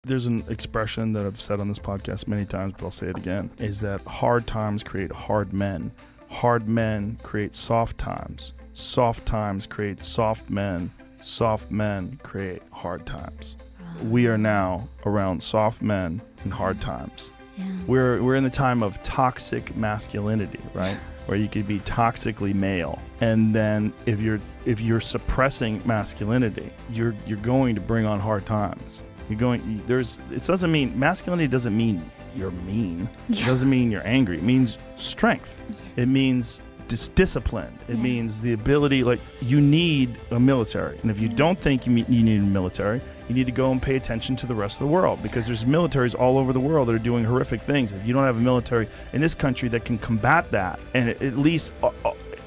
There's an expression that I've said on this podcast many times, but I'll say it again, is that hard times create hard men. Hard men create soft times. Soft times create soft men. Soft men create hard times. We are now around soft men and hard times. Yeah. We're in the time of toxic masculinity, right? Where you could be toxically male, and then if you're suppressing masculinity, you're going to bring on hard times. It doesn't mean masculinity doesn't mean you're mean. Yeah. It doesn't mean you're angry. It means strength. Yes. It means discipline. It Yeah. means the ability, like, you need a military. And if you don't think you need a military, you need to go and pay attention to the rest of the world, because there's militaries all over the world that are doing horrific things. If you don't have a military in this country that can combat that and at least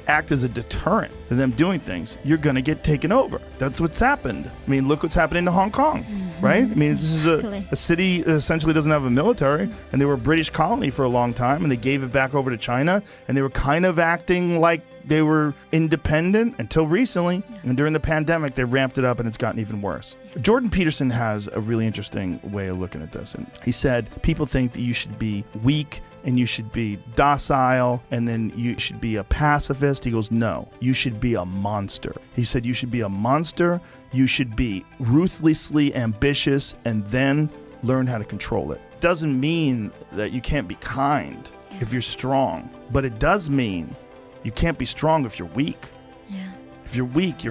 act as a deterrent to them doing things, you're going to get taken over. That's what's happened. I mean, look what's happening to Hong Kong, right? I mean, this is a city that essentially doesn't have a military, and they were a British colony for a long time, and they gave it back over to China, and they were kind of acting like they were independent until recently. And during the pandemic, they ramped it up, and it's gotten even worse. Jordan Peterson has a really interesting way of looking at this. And he said, people think that you should be weak and you should be docile, and then you should be a pacifist. He goes, no, you should be a monster. He said, you should be a monster. You should be ruthlessly ambitious and then learn how to control it. Doesn't mean that you can't be kind if you're strong, but it does mean you can't be strong if you're weak. Yeah. If you're weak,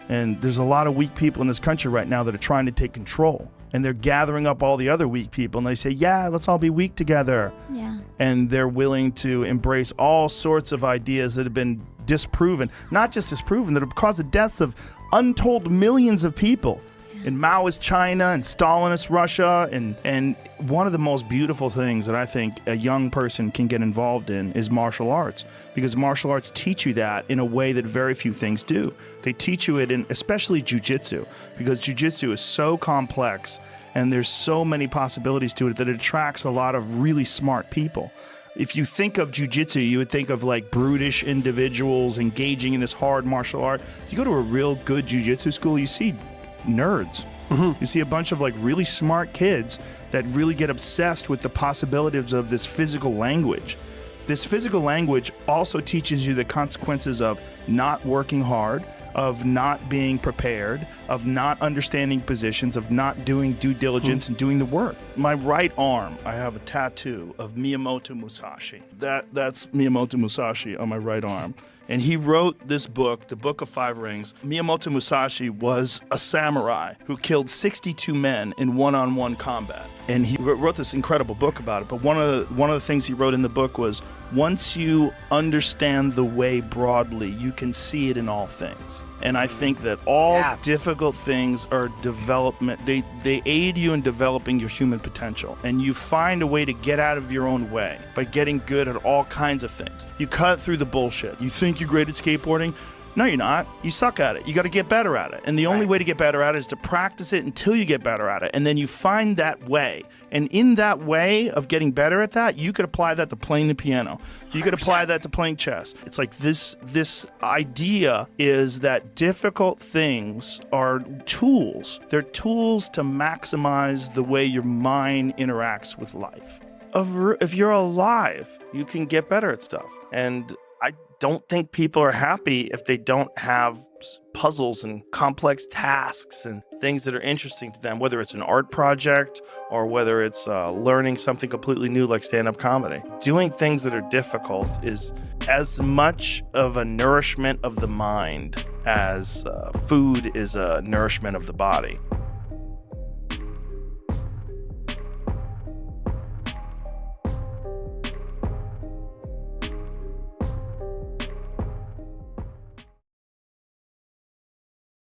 and there's a lot of weak people in this country right now that are trying to take control. And they're gathering up all the other weak people, and they say, yeah, let's all be weak together. Yeah. And they're willing to embrace all sorts of ideas that have been disproven, not just disproven, that have caused the deaths of untold millions of people. In Maoist China and Stalinist Russia, and one of the most beautiful things that I think a young person can get involved in is martial arts, because martial arts teach you that in a way that very few things do. They teach you it in especially jiu-jitsu, because jiu-jitsu is so complex and there's so many possibilities to it that it attracts a lot of really smart people. If you think of jiu-jitsu, you would think of like brutish individuals engaging in this hard martial art. If you go to a real good jiu-jitsu school, you see nerds. You see a bunch of like really smart kids that really get obsessed with the possibilities of this physical language. This physical language also teaches you the consequences of not working hard, of not being prepared, of not understanding positions, of not doing due diligence and doing the work. My right arm, I have a tattoo of Miyamoto Musashi. That's Miyamoto Musashi on my right arm. And he wrote this book, The Book of Five Rings. Miyamoto Musashi was a samurai who killed 62 men in one-on-one combat. And he wrote this incredible book about it. But one of the things he wrote in the book was, once you understand the way broadly, you can see it in all things. And I think that all difficult things are development. They aid you in developing your human potential. And you find a way to get out of your own way by getting good at all kinds of things. You cut through the bullshit. You think you're great at skateboarding? No, you're not. You suck at it. You got to get better at it. And the only way to get better at it is to practice it until you get better at it. And then you find that way. And in that way of getting better at that, you could apply that to playing the piano. You could apply that to playing chess. It's like this idea is that difficult things are tools. They're tools to maximize the way your mind interacts with life. If you're alive, you can get better at stuff. And I don't think people are happy if they don't have puzzles and complex tasks and things that are interesting to them, whether it's an art project or whether it's learning something completely new like stand-up comedy. Doing things that are difficult is as much of a nourishment of the mind as food is a nourishment of the body.